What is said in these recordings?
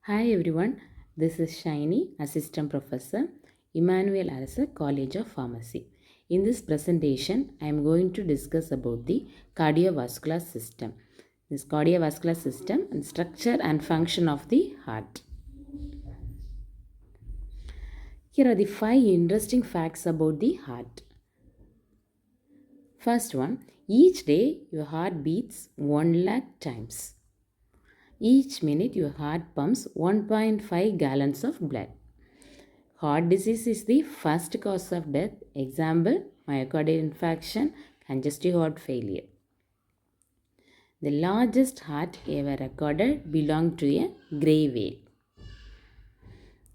Hi everyone, this is Shiny, Assistant Professor, Emmanuel Arasa, College of Pharmacy. In this presentation, I am going to discuss about the cardiovascular system. This cardiovascular system and structure and function of the heart. Here are the 5 interesting facts about the heart. First one, each day your heart beats 1 lakh times. Each minute your heart pumps 1.5 gallons of blood. Heart disease is the first cause of death. Example, myocardial infarction, congestive heart failure. The largest heart ever recorded belonged to a grey whale.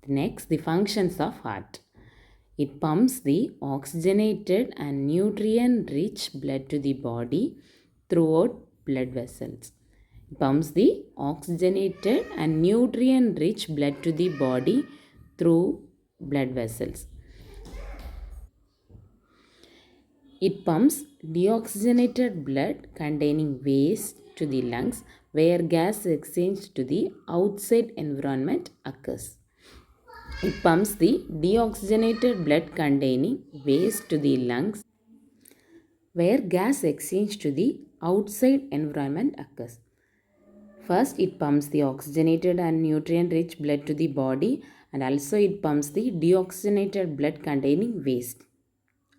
Next, the functions of heart. It pumps the oxygenated and nutrient-rich blood to the body throughout blood vessels. It pumps the oxygenated and nutrient-rich blood to the body through blood vessels. It pumps deoxygenated blood containing waste to the lungs where gas exchange to the outside environment occurs. It pumps the deoxygenated blood containing waste to the lungs where gas exchange to the outside environment occurs. First, it pumps the oxygenated and nutrient rich blood to the body, and also it pumps the deoxygenated blood containing waste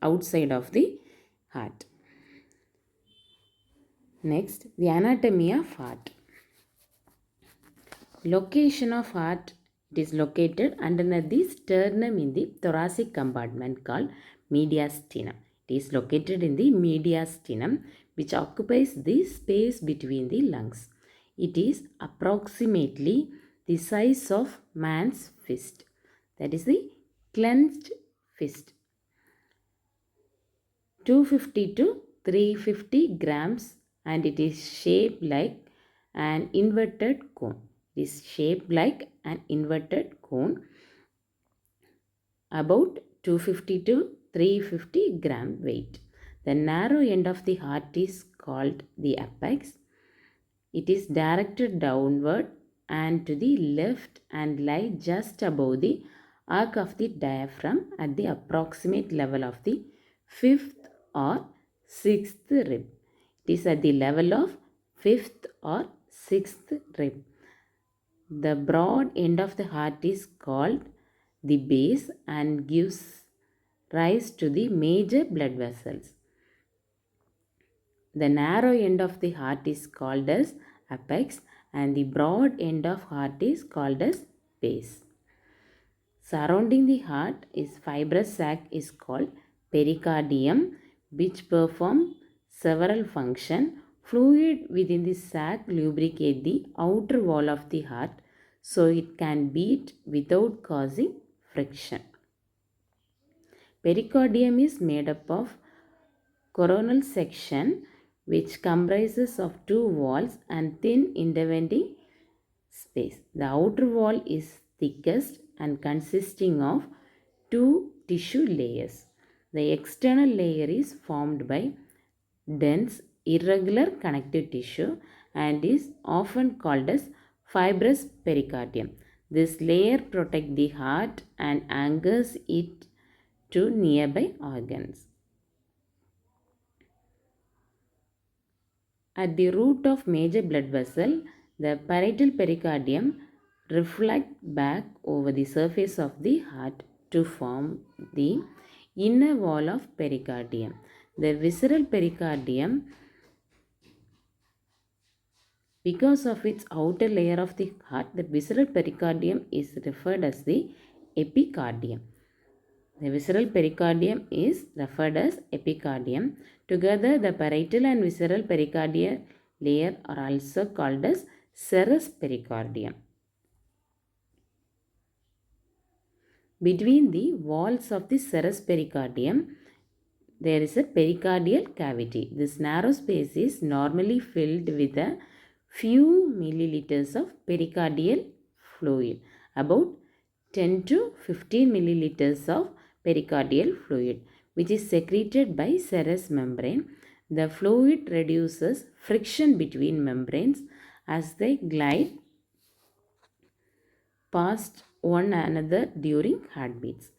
outside of the heart. Next, the anatomy of heart. Location of heart. It is located underneath the sternum in the thoracic compartment called mediastinum. It is located in the mediastinum, which occupies the space between the lungs. It is approximately the size of man's fist. That is the clenched fist. 250 to 350 grams, and it is shaped like an inverted cone. It is shaped like an inverted cone, about 250 to 350 gram weight. The narrow end of the heart is called the apex. It is directed downward and to the left and lies just above the arc of the diaphragm at the approximate level of the fifth or sixth rib. It is at the level of fifth or sixth rib. The broad end of the heart is called the base and gives rise to the major blood vessels. The narrow end of the heart is called as apex and the broad end of heart is called as base. Surrounding the heart is fibrous sac is called pericardium, which perform several functions. Fluid within the sac lubricate the outer wall of the heart so it can beat without causing friction. Pericardium is made up of coronal section which comprises of two walls and thin intervening space. The outer wall is thickest and consisting of two tissue layers. The external layer is formed by dense irregular connective tissue and is often called as fibrous pericardium. This layer protects the heart and anchors it to nearby organs. At the root of major blood vessel, the parietal pericardium reflects back over the surface of the heart to form the inner wall of pericardium. The visceral pericardium, because of its outer layer of the heart, the visceral pericardium is referred as the epicardium. The visceral pericardium is referred as epicardium. Together, the parietal and visceral pericardial layer are also called as serous pericardium. Between the walls of the serous pericardium, there is a pericardial cavity. This narrow space is normally filled with a few milliliters of pericardial fluid, about 10 to 15 milliliters of pericardial fluid, which is secreted by serous membrane. The fluid reduces friction between membranes as they glide past one another during heartbeats.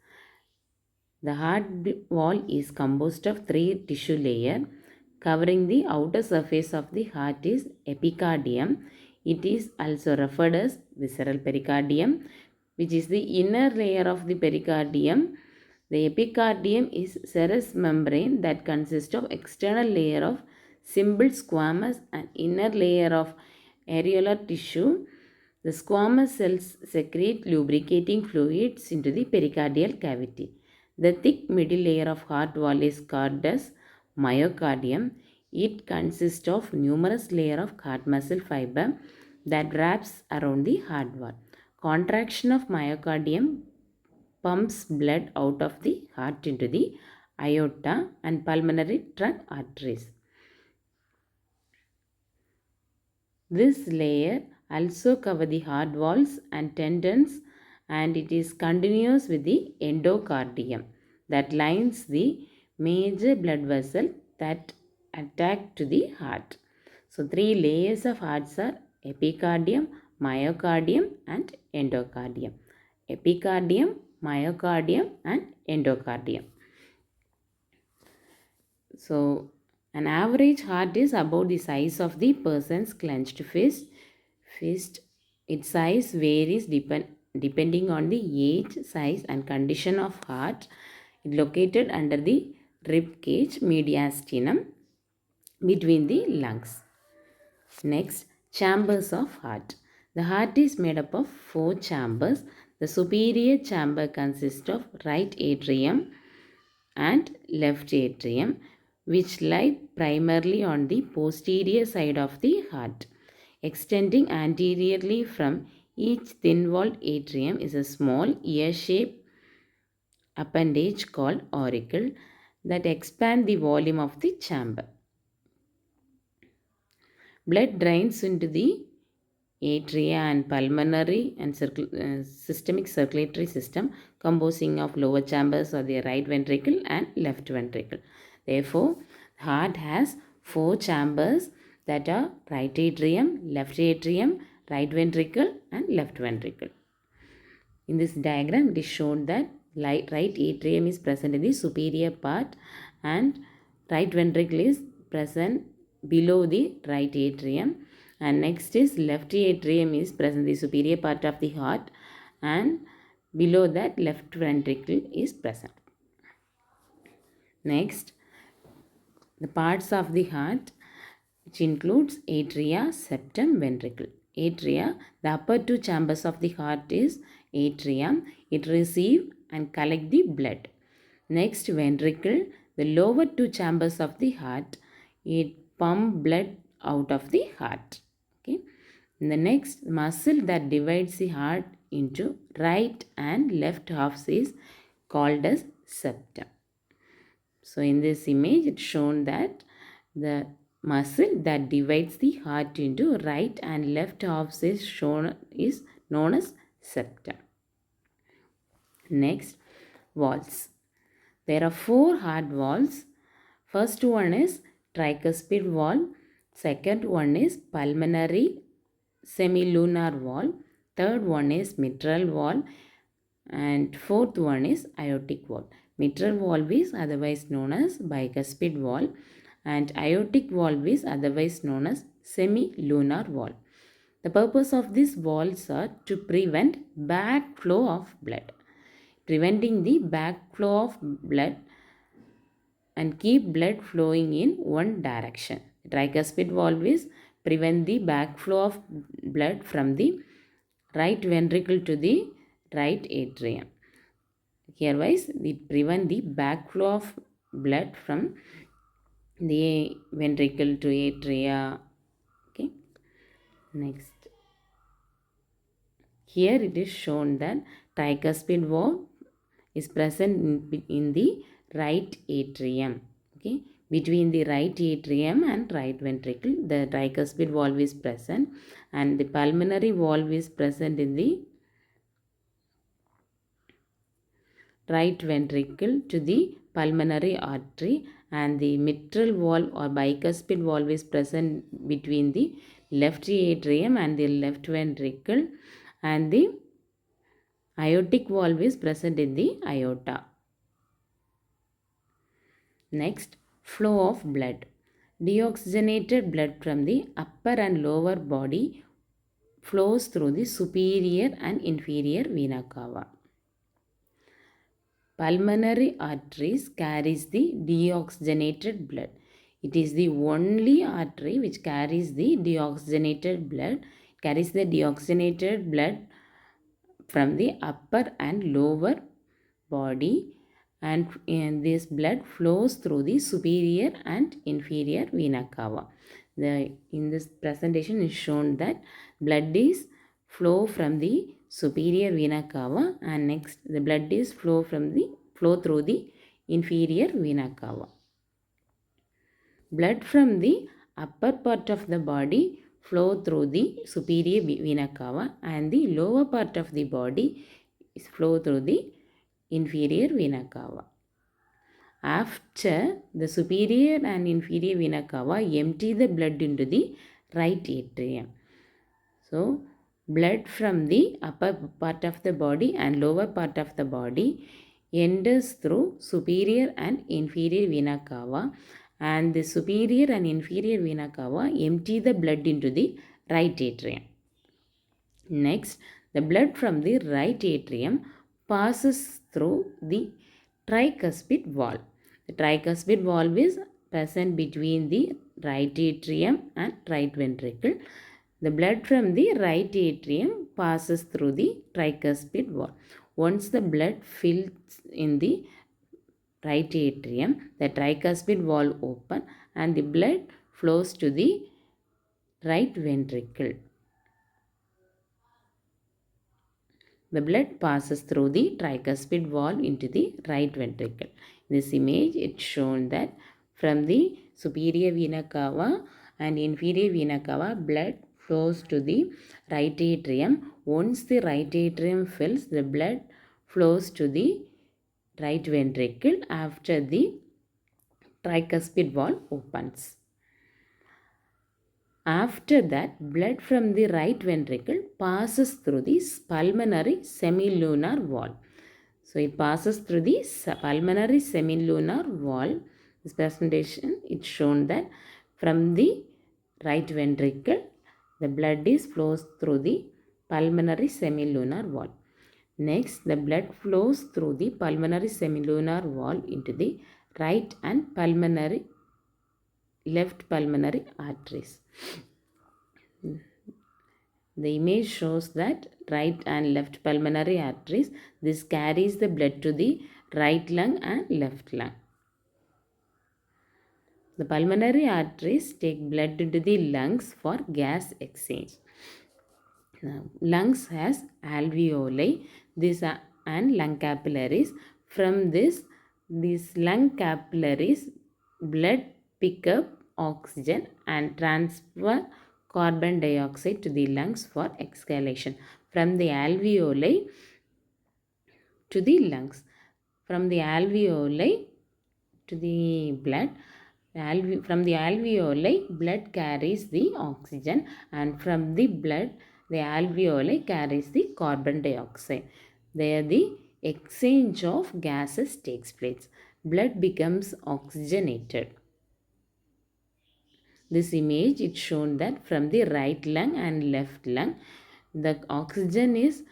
The heart wall is composed of three tissue layers. Covering the outer surface of the heart is epicardium. It is also referred as visceral pericardium, which is the inner layer of the pericardium. The epicardium is serous membrane that consists of external layer of simple squamous and inner layer of areolar tissue. The squamous cells secrete lubricating fluids into the pericardial cavity. The thick middle layer of heart wall is called as myocardium. It consists of numerous layers of heart muscle fiber that wraps around the heart wall. Contraction of myocardium pumps blood out of the heart into the aorta and pulmonary trunk arteries. This layer also covers the heart walls and tendons, and it is continuous with the endocardium that lines the major blood vessel that attack to the heart. So three layers of hearts are epicardium, myocardium and endocardium. Epicardium, myocardium and endocardium. So an average heart is about the size of the person's clenched fist. Its size varies depending on the age, size and condition of heart. It located under the rib cage mediastinum between the lungs. Next, chambers of heart. The heart is made up of four chambers. The superior chamber consists of right atrium and left atrium, which lie primarily on the posterior side of the heart. Extending anteriorly from each thin-walled atrium is a small ear-shaped appendage called auricle that expand the volume of the chamber. Blood drains into the atria and pulmonary and systemic circulatory system composing of lower chambers of the right ventricle and left ventricle. Therefore, the heart has four chambers that are right atrium, right ventricle and left ventricle. In this diagram, it is shown that right atrium is present in the superior part and right ventricle is present below the right atrium, and next is left atrium is present in the superior part of the heart and below that left ventricle is present. Next, the parts of the heart, which includes atria, septum, ventricle. Atria, the upper two chambers of the heart is atrium. It receive and collect the blood. Next, ventricle, the lower two chambers of the heart, it pump blood out of the heart. Okay. And the next muscle that divides the heart into right and left halves is called as septum. So in this image, it's shown that the muscle that divides the heart into right and left halves is known as septum. Next, walls. There are four heart walls. First one is tricuspid wall. Second one is pulmonary semilunar wall. Third one is mitral wall. And fourth one is aortic wall. Mitral valve is otherwise known as bicuspid wall and aortic valve is otherwise known as semilunar wall. The purpose of these valves are to prevent backflow of blood. Preventing the backflow of blood and keep blood flowing in one direction. Tricuspid valve is prevent the backflow of blood from the right ventricle to the right atrium. Herewise, it prevent the backflow of blood from the ventricle to atria. Okay. Next. Here it is shown that tricuspid valve is present in the right atrium. Okay. Between the right atrium and right ventricle, the tricuspid valve is present and the pulmonary valve is present in the right ventricle to the pulmonary artery, and the mitral valve or bicuspid valve is present between the left atrium and the left ventricle, and the Aortic valve is present in the aorta. Next, flow of blood. Deoxygenated blood from the upper and lower body flows through the superior and inferior vena cava. Pulmonary arteries carries the deoxygenated blood. It is the only artery which carries the deoxygenated blood. Carries the deoxygenated blood from the upper and lower body, and this blood flows through the superior and inferior vena cava. In this presentation is shown that blood is flow from the superior vena cava, and next the blood is flow through the inferior vena cava. Blood from the upper part of the body flow through the superior vena cava, and the lower part of the body is flow through the inferior vena cava. After the superior and inferior vena cava empty the blood into the right atrium. So, blood from the upper part of the body and lower part of the body enters through superior and inferior vena cava, and the superior and inferior vena cava empty the blood into the right atrium. Next, the blood from the right atrium passes through the tricuspid valve. The tricuspid valve is present between the right atrium and right ventricle. The blood from the right atrium passes through the tricuspid valve. Once the blood fills in the right atrium, the tricuspid valve opens and the blood flows to the right ventricle. The blood passes through the tricuspid valve into the right ventricle. In this image, it's shown that from the superior vena cava and inferior vena cava, blood flows to the right atrium. Once the right atrium fills, the blood flows to the right ventricle after the tricuspid valve opens. After that, blood from the right ventricle passes through the pulmonary semilunar valve. So, it passes through the pulmonary semilunar valve. This presentation, it's shown that from the right ventricle, the blood flows through the pulmonary semilunar valve. Next, the blood flows through the pulmonary semilunar valve into the right and left pulmonary arteries. The image shows that right and left pulmonary arteries. This carries the blood to the right lung and left lung. The pulmonary arteries take blood into the lungs for gas exchange. Now, lungs has alveoli and lung capillaries. From these lung capillaries, blood pick up oxygen and transfer carbon dioxide to the lungs for exhalation. From the alveoli to the lungs. From the alveoli to the blood. From the alveoli, blood carries the oxygen, and from the blood, the alveoli carries the carbon dioxide. There the exchange of gases takes place. Blood becomes oxygenated. This image, it's shown that from the right lung and left lung, the oxygen is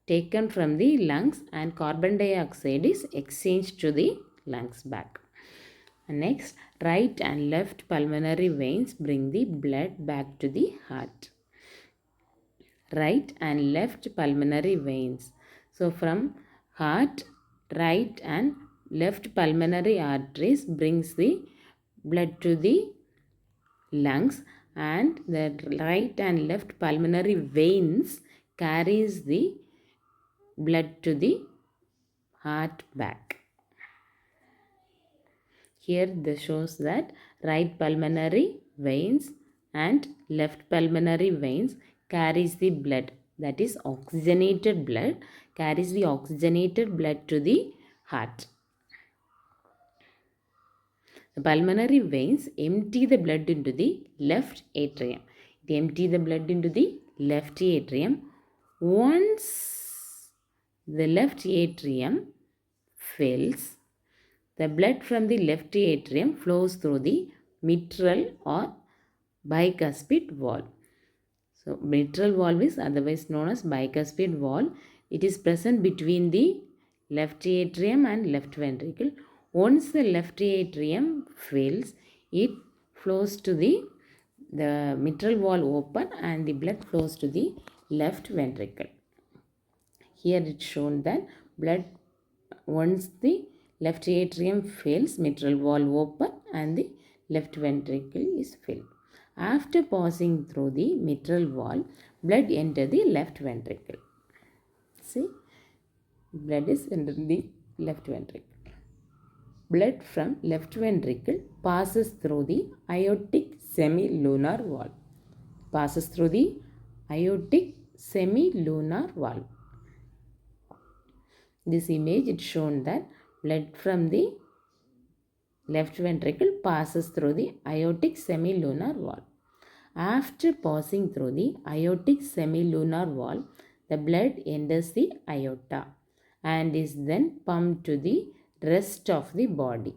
taken from the lungs and carbon dioxide is exchanged to the lungs back. Next, right and left pulmonary veins bring the blood back to the heart. Right and left pulmonary veins. So, from heart, right and left pulmonary arteries brings the blood to the lungs, and the right and left pulmonary veins carries the blood to the heart back. Here this shows that right pulmonary veins and left pulmonary veins carries the blood, that is oxygenated blood, carries the oxygenated blood to the heart. The pulmonary veins empty the blood into the left atrium. They empty the blood into the left atrium. Once the left atrium fills. The blood from the left atrium flows through the mitral or bicuspid valve. So, mitral valve is otherwise known as bicuspid valve. It is present between the left atrium and left ventricle. Once the left atrium fills, it flows to the mitral valve open and the blood flows to the left ventricle. Here it is shown that blood, once the left atrium fills, mitral valve open and the left ventricle is filled. After passing through the mitral valve, blood enter the left ventricle. See, blood is entering the left ventricle. Blood from left ventricle passes through the aortic semilunar valve. Passes through the aortic semilunar valve. This image it shown that blood from the left ventricle passes through the aortic semilunar valve. After passing through the aortic semilunar valve, the blood enters the aorta and is then pumped to the rest of the body.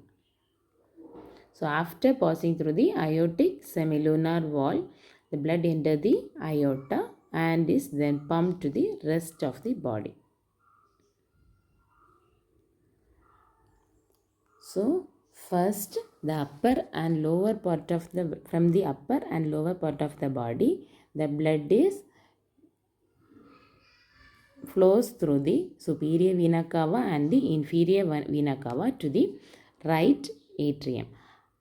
So after passing through the aortic semilunar valve, the blood enters the aorta and is then pumped to the rest of the body. So first the upper and lower part of the, from the upper and lower part of the body, the blood is flows through the superior vena cava and the inferior vena cava to the right atrium.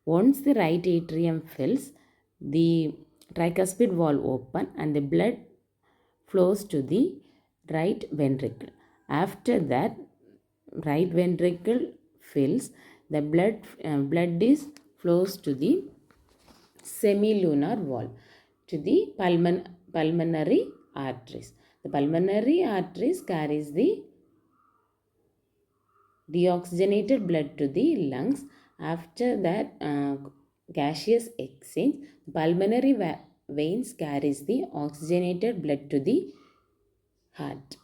Once the right atrium fills, the tricuspid valve open and the blood flows to the right ventricle. After that, right ventricle fills, the blood is flows to the semilunar valve, to the pulmonary arteries. The pulmonary arteries carries the deoxygenated blood to the lungs. After that gaseous exchange, the pulmonary veins carries the oxygenated blood to the heart.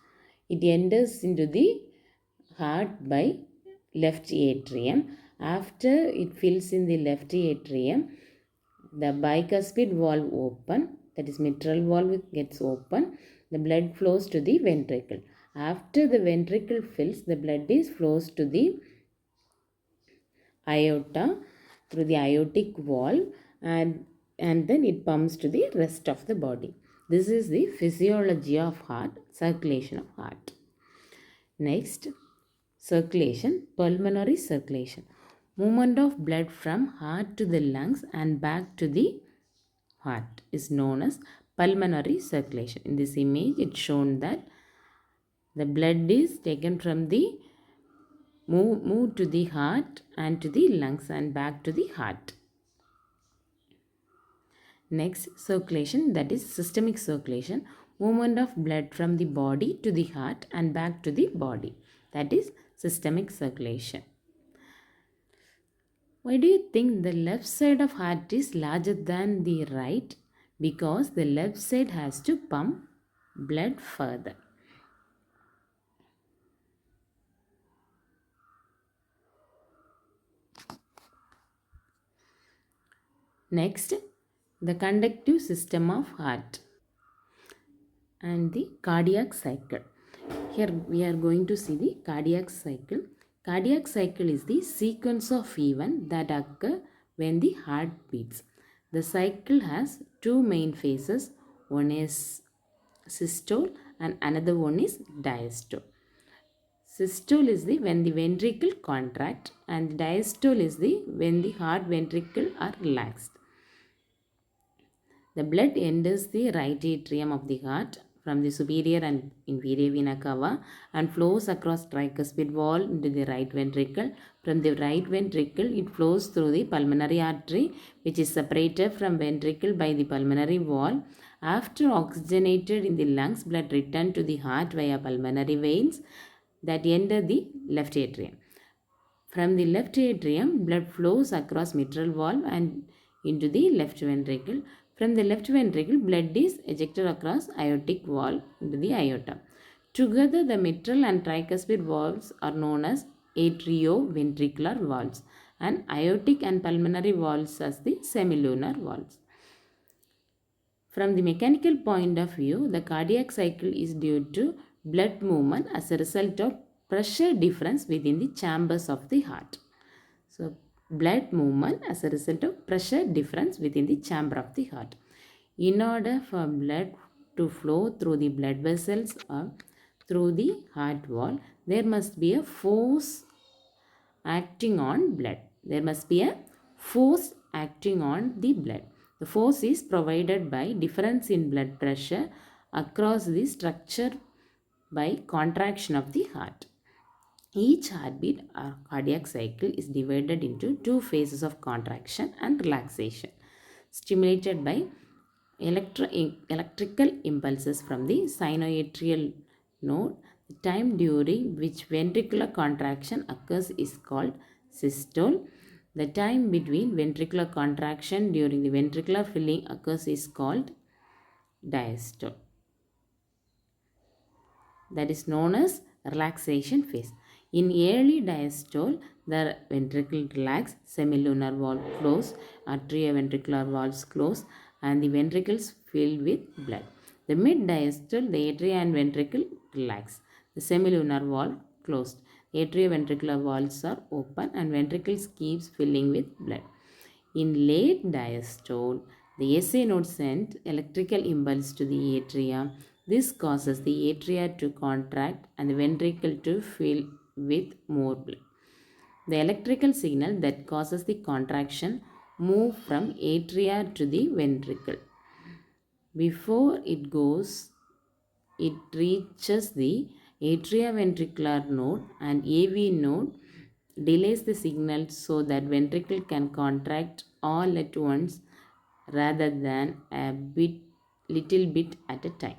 It enters into the heart by left atrium. After it fills in the left atrium, the bicuspid valve open, that is mitral valve gets open, the blood flows to the ventricle. After the ventricle fills, the blood flows to the aorta through the aortic valve and then it pumps to the rest of the body. This is the physiology of heart, circulation of heart. Next, circulation, pulmonary circulation. Movement of blood from heart to the lungs and back to the heart is known as pulmonary circulation. In this image, it's shown that the blood is taken from the move to the heart and to the lungs and back to the heart. Next, circulation, that is systemic circulation. Movement of blood from the body to the heart and back to the body. That is systemic circulation. Why do you think the left side of heart is larger than the right? Because the left side has to pump blood further. Next, the conductive system of heart and the cardiac cycle. Here we are going to see the cardiac cycle. Cardiac cycle is the sequence of events that occur when the heart beats. The cycle has two main phases. One is systole and another one is diastole. Systole is the when the ventricle contract and diastole is the when the heart ventricle are relaxed. The blood enters the right atrium of the heart from the superior and inferior vena cava and flows across tricuspid valve into the right ventricle. From the right ventricle, it flows through the pulmonary artery, which is separated from ventricle by the pulmonary wall. After oxygenated in the lungs, blood returns to the heart via pulmonary veins that enter the left atrium. From the left atrium, blood flows across mitral valve and into the left ventricle. From the left ventricle, blood is ejected across aortic valve into the aorta. Together, the mitral and tricuspid valves are known as atrioventricular valves and aortic and pulmonary valves as the semilunar valves. From the mechanical point of view, the cardiac cycle is due to blood movement as a result of pressure difference within the chambers of the heart. So, blood movement as a result of pressure difference within the chamber of the heart. In order for blood to flow through the blood vessels or through the heart wall, there must be a force acting on blood. There must be a force acting on the blood. The force is provided by difference in blood pressure across the structure by contraction of the heart. Each heartbeat or cardiac cycle is divided into two phases of contraction and relaxation, stimulated by electrical impulses from the sinoatrial node. The time during which ventricular contraction occurs is called systole. The time between ventricular contraction during the ventricular filling occurs is called diastole. That is known as relaxation phase. In early diastole, the ventricle relax, semilunar valve close, atrioventricular valves close, and the ventricles filled with blood. The mid diastole, the atria and ventricle relax, the semilunar valve closed. Atrioventricular valves are open and ventricles keeps filling with blood. In late diastole, the SA node sends electrical impulse to the atria. This causes the atria to contract and the ventricle to fill with more blood. The electrical signal that causes the contraction moves from atria to the ventricle. Before it reaches the atrioventricular node and AV node delays the signal so that ventricle can contract all at once rather than little bit at a time.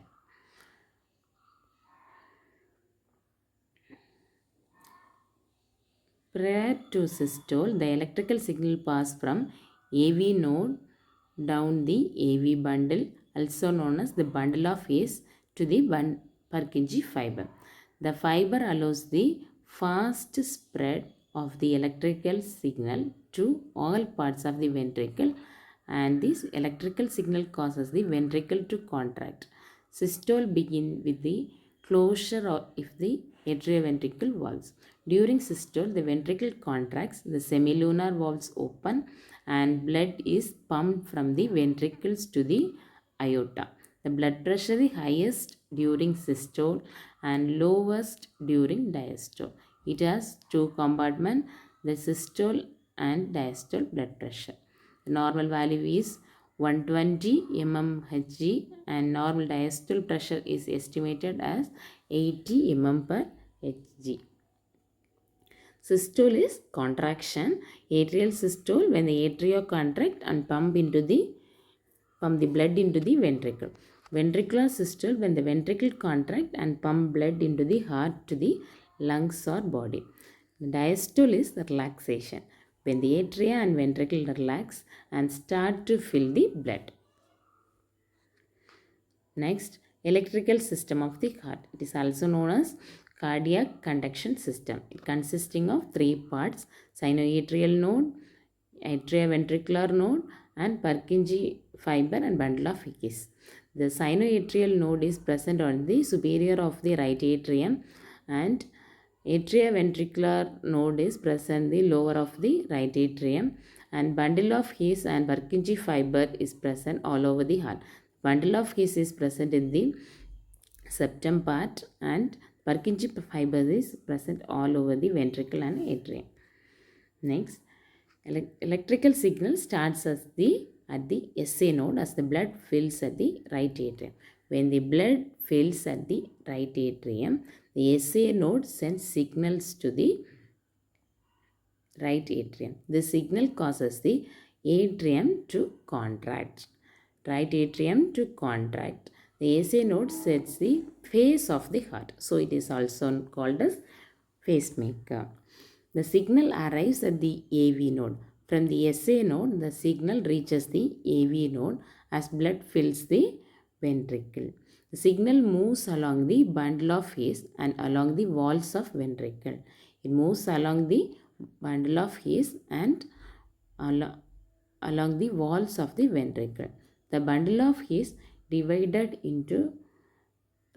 Prior to systole, the electrical signal passes from AV node down the AV bundle, also known as the bundle of His, to the Purkinje fiber. The fiber allows the fast spread of the electrical signal to all parts of the ventricle, and this electrical signal causes the ventricle to contract. Systole begins with the closure of the atrioventricular valves. During systole, the ventricle contracts, the semilunar valves open, and blood is pumped from the ventricles to the aorta. The blood pressure is highest during systole and lowest during diastole. It has two compartments, the systole and diastole blood pressure. The normal value is 120 mmHg and normal diastole pressure is estimated as 80 mm per Hg. Systole is contraction. Atrial systole when the atria contract and pump the blood into the ventricle. Ventricular systole when the ventricle contract and pump blood into the heart to the lungs or body. Diastole is the relaxation when the atria and ventricle relax and start to fill the blood. Next, electrical system of the heart. It is also known as cardiac conduction system. It consisting of three parts: sinoatrial node, atrioventricular node, and Purkinje fiber and bundle of His. The sinoatrial node is present on the superior of the right atrium, and atrioventricular node is present the lower of the right atrium, and bundle of His and Purkinje fiber is present all over the heart. Bundle of His is present in the septum part and Purkinje fiber is present all over the ventricle and atrium. Next, electrical signal starts at the SA node as the blood fills at the right atrium. When the blood fills at the right atrium, the SA node sends signals to the right atrium. The signal causes the atrium to contract. Right atrium to contract. The SA node sets the phase of the heart. So it is also called as pacemaker. The signal arrives at the AV node. From the SA node, the signal reaches the AV node as blood fills the ventricle. The signal moves along the bundle of hairs and along the walls of ventricle. It moves along the bundle of hairs and along the walls of the ventricle. The bundle of hairs divided into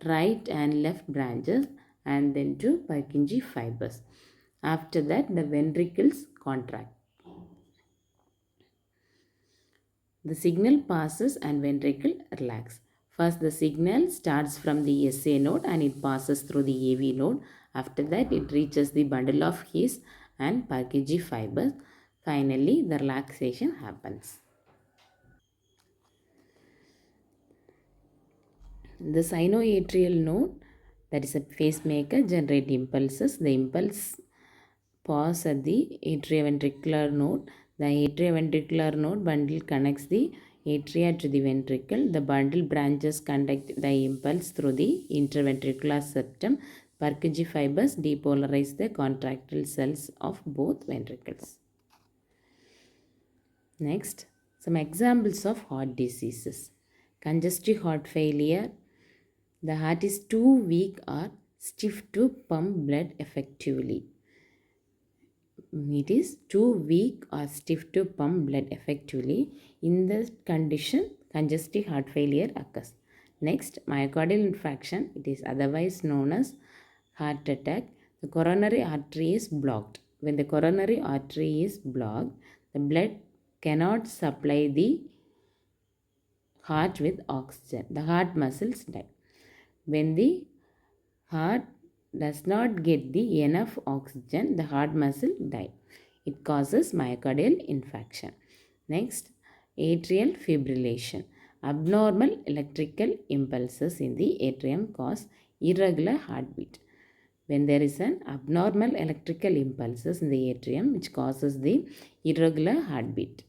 right and left branches and then to Purkinje fibers. After that, the ventricles contract. The signal passes and ventricle relax. First, the signal starts from the SA node and it passes through the AV node. After that, it reaches the bundle of hairs and Purkinje fibers. Finally, the relaxation happens. The sinoatrial node, that is a pacemaker, generate impulses. The impulse pause at the atrioventricular node. The atrioventricular node bundle connects the atria to the ventricle. The bundle branches conduct the impulse through the interventricular septum. Purkinje fibers depolarize the contractile cells of both ventricles. Next, some examples of heart diseases. Congestive heart failure. The heart is too weak or stiff to pump blood effectively. It is too weak or stiff to pump blood effectively. In this condition, congestive heart failure occurs. Next, myocardial infarction. It is otherwise known as heart attack. The coronary artery is blocked. When the coronary artery is blocked, the blood cannot supply the heart with oxygen. The heart muscles die. When the heart does not get the enough oxygen, the heart muscle die. It causes myocardial infarction. Next, atrial fibrillation. Abnormal electrical impulses in the atrium cause irregular heartbeat. When there is an abnormal electrical impulses in the atrium which causes the irregular heartbeat.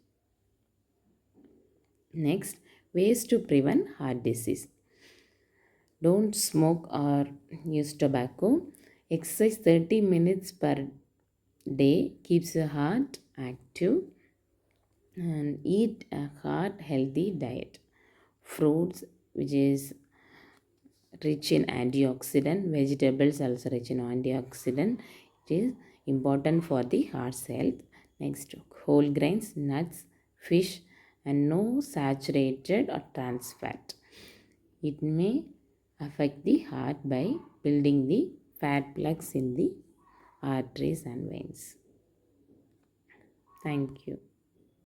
Next, ways to prevent heart disease. Don't smoke or use tobacco. Exercise 30 minutes per day keeps your heart active, and eat a heart healthy diet. Fruits, which is rich in antioxidant, vegetables also rich in antioxidant. It is important for the heart's health. Next, whole grains, nuts, fish, and no saturated or trans fat. It may affect the heart by building the fat plaques in the arteries and veins. Thank you.